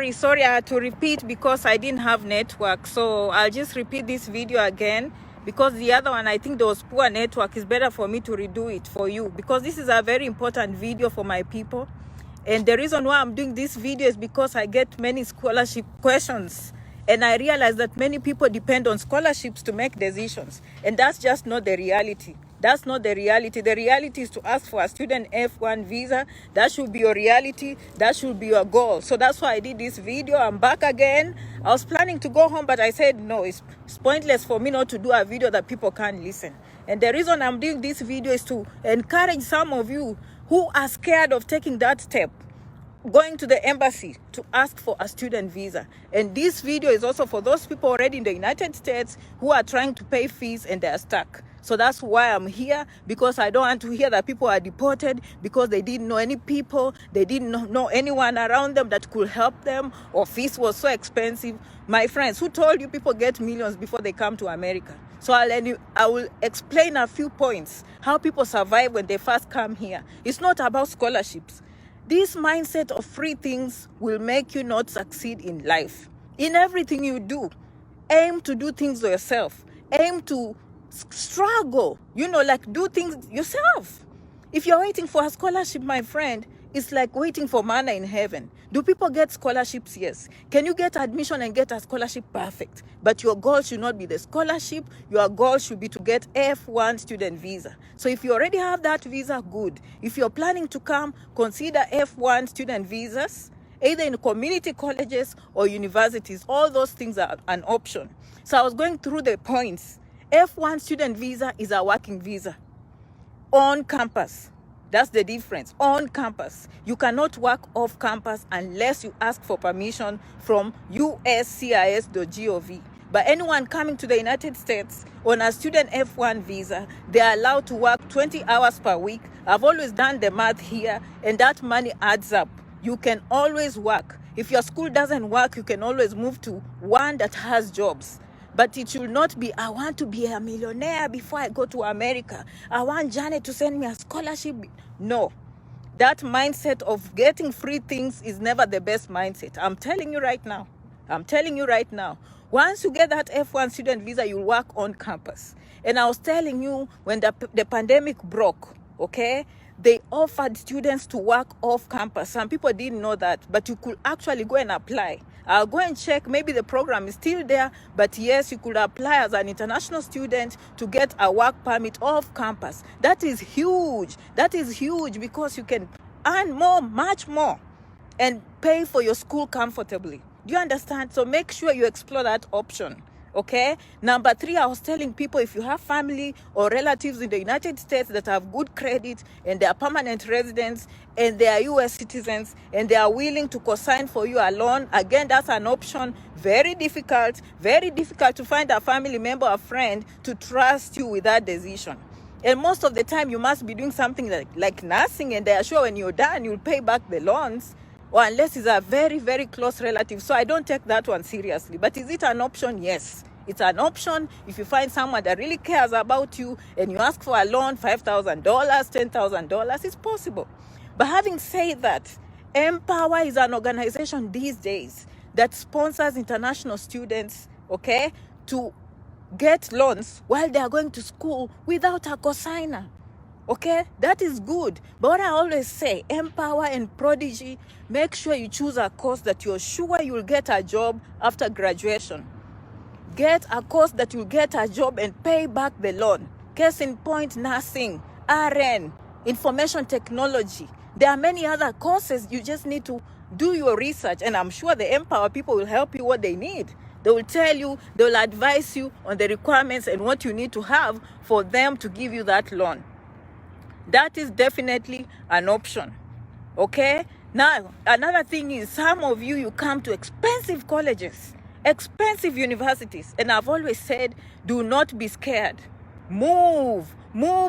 Sorry, I had to repeat because I didn't have network. So I'll just repeat this video again because the other one, I think there was poor network. It's better for me to redo it for you because this is a very important video for my people. And the reason why I'm doing this video is because I get many scholarship questions. And I realize that many people depend on scholarships to make decisions. And that's just not the reality. That's not the reality. The reality is to ask for a student F1 visa. That should be your reality. That should be your goal. So that's why I did this video. I'm back again. I was planning to go home, but I said, no, it's pointless for me not to do a video that people can't listen. And the reason I'm doing this video is to encourage some of you who are scared of taking that step, going to the embassy to ask for a student visa. And this video is also for those people already in the United States who are trying to pay fees and they're stuck. So that's why I'm here, because I don't want to hear that people are deported because they didn't know any people, they didn't know anyone around them that could help them, or fees was so expensive. My friends, who told you people get millions before they come to America? So I will explain a few points, how people survive when they first come here. It's not about scholarships. This mindset of free things will make you not succeed in life. In everything you do, aim to do things yourself. Aim to struggle, like do things yourself. If you're waiting for a scholarship, my friend, it's like waiting for manna in heaven. Do people get scholarships? Yes. Can you get admission and get a scholarship? Perfect. But your goal should not be the scholarship. Your goal should be to get F1 student visa. So if you already have that visa, good. If you're planning to come, consider F1 student visas, either in community colleges or universities. All those things are an option. So I was going through the points. F1 student visa is a working visa on campus. That's the difference. On campus. You cannot work off campus unless you ask for permission from uscis.gov. But anyone coming to the United States on a student F1 visa, they are allowed to work 20 hours per week. I've always done the math here, and that money adds up. You can always work. If your school doesn't work, you can always move to one that has jobs. But it should not be, I want to be a millionaire before I go to America. I want Janet to send me a scholarship. No. That mindset of getting free things is never the best mindset. I'm telling you right now. I'm telling you right now. Once you get that F1 student visa, you'll work on campus. And I was telling you, when the pandemic broke, okay, they offered students to work off campus. Some people didn't know that, but you could actually go and apply. I'll go and check, maybe the program is still there, but yes, you could apply as an international student to get a work permit off campus. That is huge. That is huge because you can earn more, much more, and pay for your school comfortably. Do you understand? So make sure you explore that option. Okay. Number 3, I was telling people, if you have family or relatives in the United States that have good credit and they are permanent residents and they are US citizens and they are willing to co-sign for you a loan, again, that's an option. Very difficult to find a family member or friend to trust you with that decision. And most of the time you must be doing something like nursing, and they are sure when you're done, you'll pay back the loans. Or unless it's a very, very close relative. So I don't take that one seriously. But is it an option? Yes. It's an option. If you find someone that really cares about you and you ask for a loan, $5,000, $10,000, it's possible. But having said that, Empower is an organization these days that sponsors international students, okay, to get loans while they are going to school without a cosigner. Okay, that is good. But what I always say, Empower and Prodigy, make sure you choose a course that you're sure you'll get a job after graduation. Get a course that you'll get a job and pay back the loan. Case in point, nursing, RN, information technology. There are many other courses. You just need to do your research. And I'm sure the Empower people will help you what they need. They will tell you, they will advise you on the requirements and what you need to have for them to give you that loan. That is definitely an option. Okay? Now, another thing is, some of you come to expensive colleges, expensive universities. And I've always said, do not be scared. Move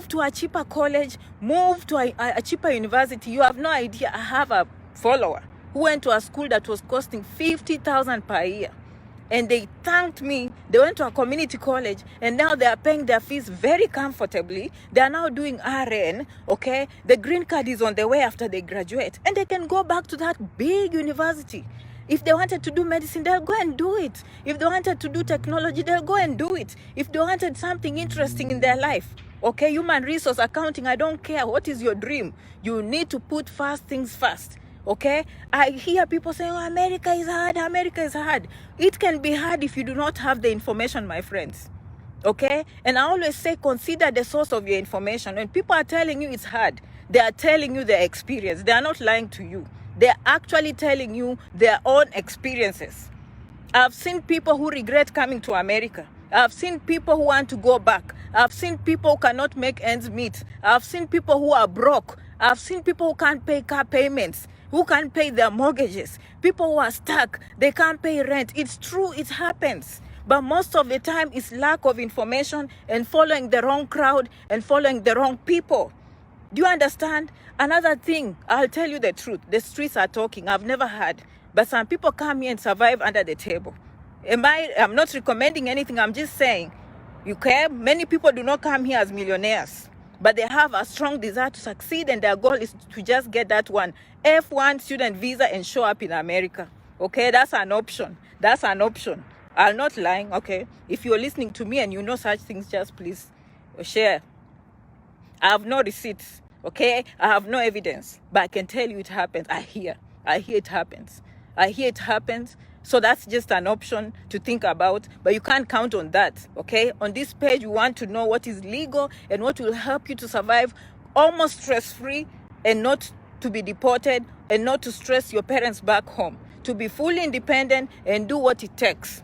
to a cheaper college, move to a cheaper university. You have no idea. I have a follower who went to a school that was costing $50,000 per year. And they thanked me. They went to a community college and now they are paying their fees very comfortably. They are now doing RN, okay? The green card is on the way after they graduate. And they can go back to that big university. If they wanted to do medicine, they'll go and do it. If they wanted to do technology, they'll go and do it. If they wanted something interesting in their life, okay, human resource accounting, I don't care. What is your dream? You need to put first things first. Okay, I hear people saying, oh, America is hard, America is hard. It can be hard if you do not have the information, my friends. Okay, and I always say, consider the source of your information. When people are telling you it's hard, they are telling you their experience. They are not lying to you. They're actually telling you their own experiences. I've seen people who regret coming to America. I've seen people who want to go back. I've seen people who cannot make ends meet. I've seen people who are broke. I've seen people who can't pay car payments, who can't pay their mortgages. People who are stuck, they can't pay rent. It's true, it happens. But most of the time, it's lack of information and following the wrong crowd and following the wrong people. Do you understand? Another thing, I'll tell you the truth. The streets are talking. I've never heard. But some people come here and survive under the table. I'm not recommending anything. I'm just saying, you care? Many people do not come here as millionaires. But they have a strong desire to succeed, and their goal is to just get that one F1 student visa and show up in America. Okay, that's an option. That's an option. I'm not lying, okay? If you're listening to me and you know such things, just please share. I have no receipts, okay? I have no evidence, but I can tell you it happens. I hear it happens. I hear it happens. So that's just an option to think about, but you can't count on that, okay? On this page, you want to know what is legal and what will help you to survive almost stress-free and not to be deported and not to stress your parents back home, to be fully independent and do what it takes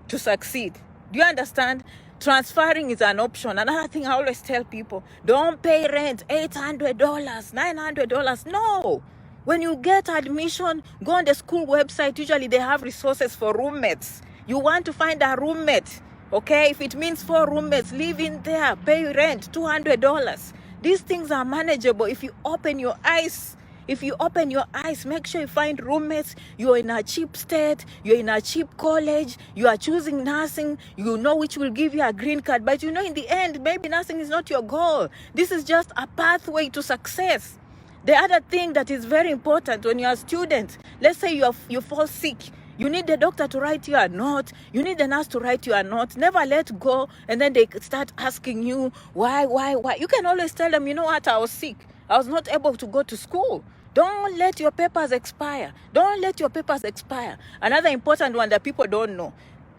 to succeed. Do you understand? Transferring is an option. Another thing I always tell people, don't pay rent, $800, $900. No. When you get admission, go on the school website. Usually they have resources for roommates. You want to find a roommate, okay? If it means 4 roommates, live in there, pay rent, $200. These things are manageable if you open your eyes. If you open your eyes, make sure you find roommates. You're in a cheap state. You're in a cheap college. You are choosing nursing. You know which will give you a green card. But you know in the end, maybe nursing is not your goal. This is just a pathway to success. The other thing that is very important when you're a student, let's say you fall sick. You need the doctor to write you a note. You need the nurse to write you a note. Never let go. And then they start asking you, why? You can always tell them, you know what, I was sick. I was not able to go to school. Don't let your papers expire. Don't let your papers expire. Another important one that people don't know.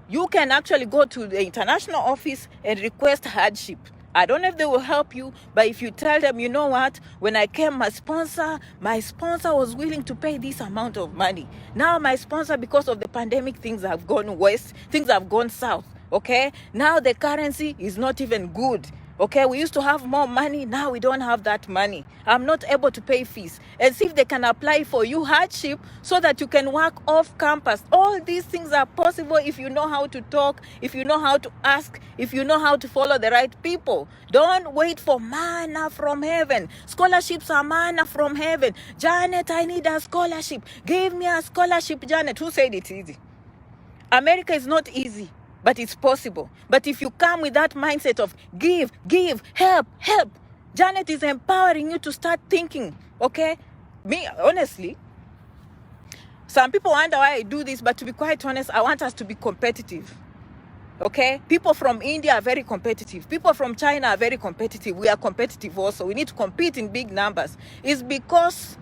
You can actually go to the international office and request hardship. I don't know if they will help you, but if you tell them, you know what, when I came, my sponsor was willing to pay this amount of money. Now my sponsor, because of the pandemic, things have gone west, things have gone south, okay? Now the currency is not even good. Okay, we used to have more money. Now we don't have that money. I'm not able to pay fees. And see if they can apply for you hardship so that you can work off campus. All these things are possible if you know how to talk, if you know how to ask, if you know how to follow the right people. Don't wait for manna from heaven. Scholarships are manna from heaven. Janet, I need a scholarship. Give me a scholarship, Janet. Who said it's easy? America is not easy. But it's possible. But if you come with that mindset of give, help, Janet is empowering you to start thinking, okay? Me, honestly, some people wonder why I do this, but to be quite honest, I want us to be competitive, okay? People from India are very competitive. People from China are very competitive. We are competitive also. We need to compete in big numbers. It's because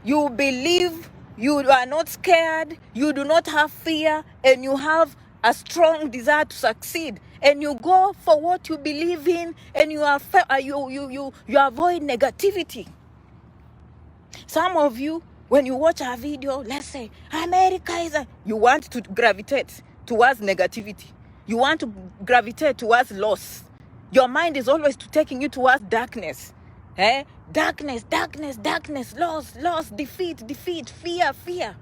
you believe, you are not scared, you do not have fear, and you have a strong desire to succeed, and you go for what you believe in, and you avoid negativity. Some of you, when you watch a video, let's say America is you want to gravitate towards negativity. You want to gravitate towards loss. Your mind is always taking you towards darkness. Darkness, loss, defeat, fear.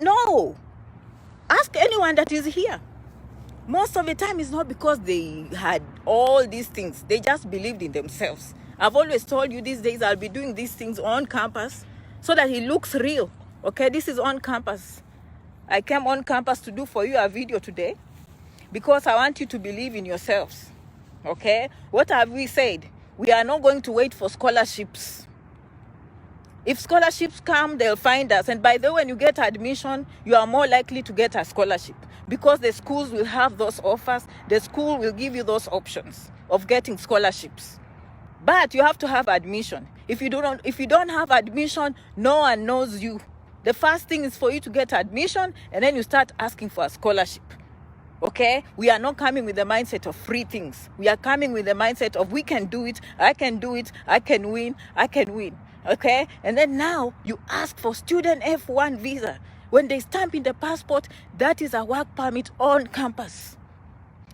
No. Ask anyone that is here. Most of the time, it's not because they had all these things. They just believed in themselves. I've always told you these days I'll be doing these things on campus so that it looks real. Okay, this is on campus. I came on campus to do for you a video today because I want you to believe in yourselves. Okay, what have we said? We are not going to wait for scholarships. If scholarships come, they'll find us. And by the way, when you get admission, you are more likely to get a scholarship because the schools will have those offers. The school will give you those options of getting scholarships. But you have to have admission. If you don't have admission, no one knows you. The first thing is for you to get admission, and then you start asking for a scholarship. Okay, we are not coming with the mindset of free things. We are coming with the mindset of we can do it, I can do it, I can win. Okay, and then now you ask for student F1 visa. When they stamp in the passport, that is a work permit on campus.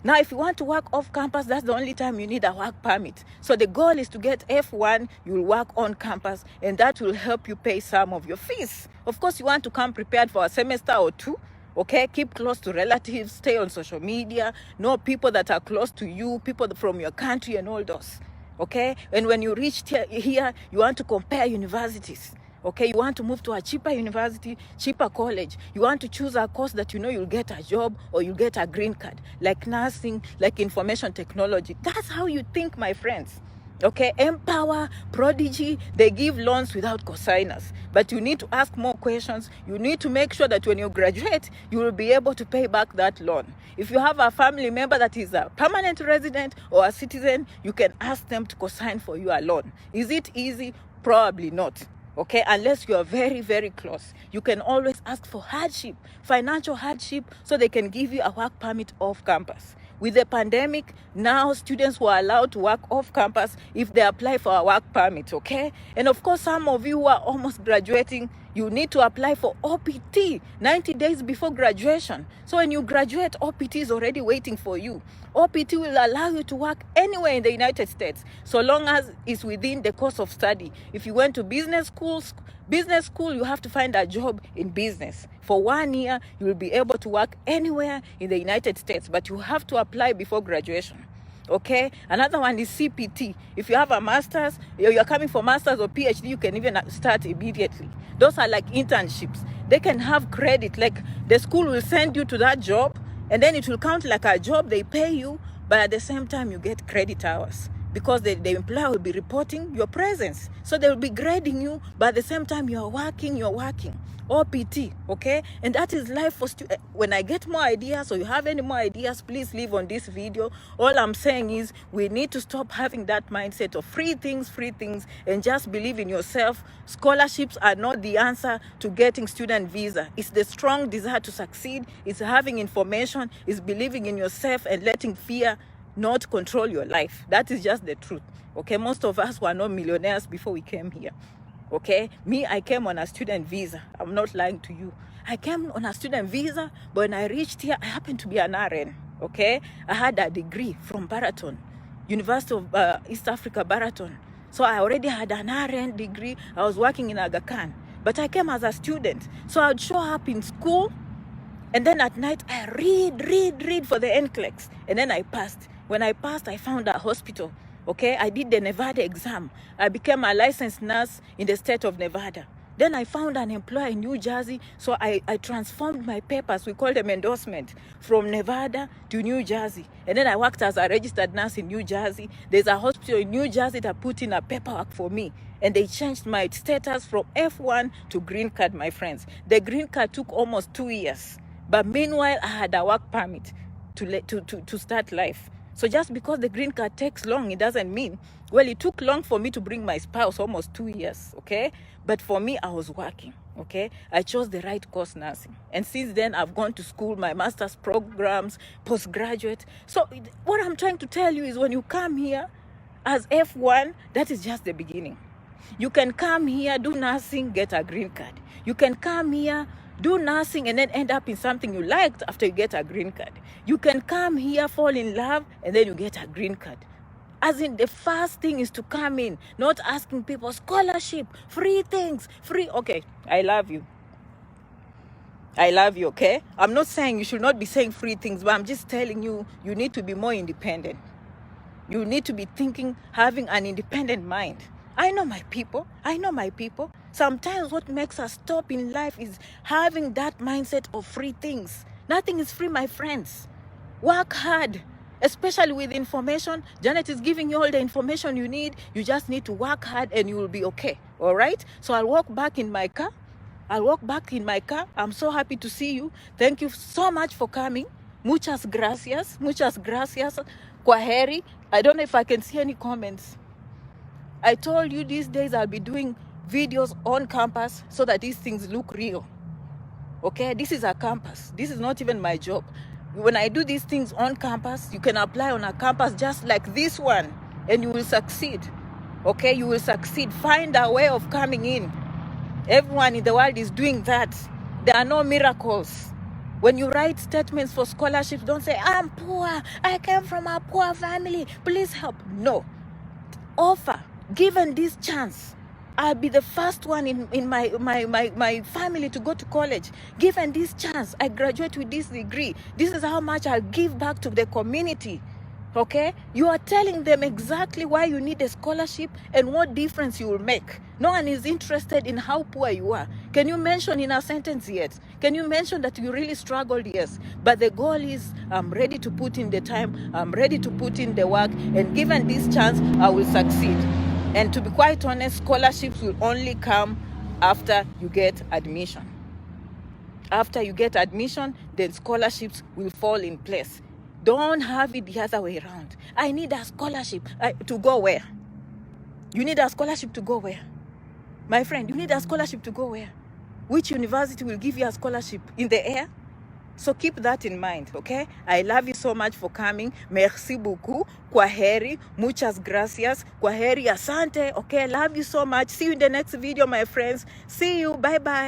Now, if you want to work off campus, that's the only time you need a work permit. So the goal is to get F1, you'll work on campus, and that will help you pay some of your fees. Of course, you want to come prepared for a semester or two. Okay, keep close to relatives, stay on social media, know people that are close to you, people from your country and all those. Okay, and when you reach here, you want to compare universities. Okay, you want to move to a cheaper university, cheaper college. You want to choose a course that you know you'll get a job or you'll get a green card, like nursing, like information technology. That's how you think, my friends. Okay, Empower, Prodigy, they give loans without consigners. But you need to ask more questions. You need to make sure that when you graduate, you will be able to pay back that loan. If you have a family member that is a permanent resident or a citizen, you can ask them to consign for you a loan. Is it easy? Probably not. Okay, unless you are very, very close. You can always ask for hardship, financial hardship, so they can give you a work permit off campus. With the pandemic, now students were allowed to work off campus if they apply for a work permit, okay? And of course, some of you who are almost graduating, you need to apply for OPT 90 days before graduation. So when you graduate, OPT is already waiting for you. OPT will allow you to work anywhere in the United States, so long as it's within the course of study. If you went to business school, you have to find a job in business. For 1 year, you will be able to work anywhere in the United States, but you have to apply before graduation. Okay, another one is CPT. If you have a master's, you're coming for master's or PhD, you can even start immediately. Those are like internships. They can have credit, like the school will send you to that job, and then it will count like a job. They pay you, but at the same time you get credit hours, because the employer will be reporting your presence. So they will be grading you, but at the same time you're working. OPT, okay? And that is life for students. When I get more ideas, or you have any more ideas, please leave on this video. All I'm saying is we need to stop having that mindset of free things, and just believe in yourself. Scholarships are not the answer to getting student visa. It's the strong desire to succeed. It's having information. It's believing in yourself and letting fear not control your life. That is just the truth. Okay, most of us were not millionaires before we came here. Okay, me, I came on a student visa. I'm not lying to you. I came on a student visa, but when I reached here, I happened to be an RN. Okay, I had a degree from Baraton, University of East Africa, Baraton. So I already had an RN degree. I was working in Aga Khan, but I came as a student. So I'd show up in school, and then at night I read for the NCLEX, and then I passed. When I passed, I found a hospital. Okay, I did the Nevada exam. I became a licensed nurse in the state of Nevada. Then I found an employer in New Jersey, so I transformed my papers, we call them endorsement, from Nevada to New Jersey. And then I worked as a registered nurse in New Jersey. There's a hospital in New Jersey that put in a paperwork for me, and they changed my status from F1 to green card, my friends. The green card took almost 2 years, but meanwhile, I had a work permit to start life. So just because the green card takes long, it doesn't mean, well, it took long for me to bring my spouse, almost 2 years, okay? But for me, I was working, okay? I chose the right course, nursing. And since then, I've gone to school, my master's programs, postgraduate. So what I'm trying to tell you is when you come here as F1, that is just the beginning. You can come here, do nursing, get a green card. You can come here, do nursing, and then end up in something you liked after you get a green card. You can come here, fall in love, and then you get a green card. As in, the first thing is to come in, not asking people scholarship, free things, free. Okay, I love you. I love you, okay? I'm not saying you should not be saying free things, but I'm just telling you, you need to be more independent. You need to be thinking, having an independent mind. I know my people. Sometimes what makes us stop in life is having that mindset of free things. Nothing is free, my friends. Work hard, especially with information. Janet is giving you all the information you need. You just need to work hard and you will be okay. All right? So I'll walk back in my car. I'm so happy to see you. Thank you so much for coming. Muchas gracias. Kwaheri. I don't know if I can see any comments. I told you these days I'll be doing videos on campus so that these things look real. Okay, this is a campus. This is not even my job. When I do these things on campus, you can apply on a campus just like this one and you will succeed. Okay, you will succeed. Find a way of coming in. Everyone in the world is doing that. There are no miracles. When you write statements for scholarships, don't say, I'm poor, I came from a poor family, please help. No. Offer. Given this chance, I'll be the first one in my family to go to college. Given this chance, I graduate with this degree. This is how much I'll give back to the community. Okay? You are telling them exactly why you need a scholarship and what difference you will make. No one is interested in how poor you are. Can you mention in a sentence yet? Can you mention that you really struggled? Yes. But the goal is, I'm ready to put in the time, I'm ready to put in the work, and given this chance, I will succeed. And to be quite honest, scholarships will only come after you get admission. After you get admission, then scholarships will fall in place. Don't have it the other way around. I need a scholarship to go where? You need a scholarship to go where? My friend, you need a scholarship to go where? Which university will give you a scholarship? In the air? So keep that in mind, okay? I love you so much for coming. Merci beaucoup. Kwaheri. Muchas gracias. Kwaheri. Asante. Okay, love you so much. See you in the next video, my friends. See you. Bye-bye.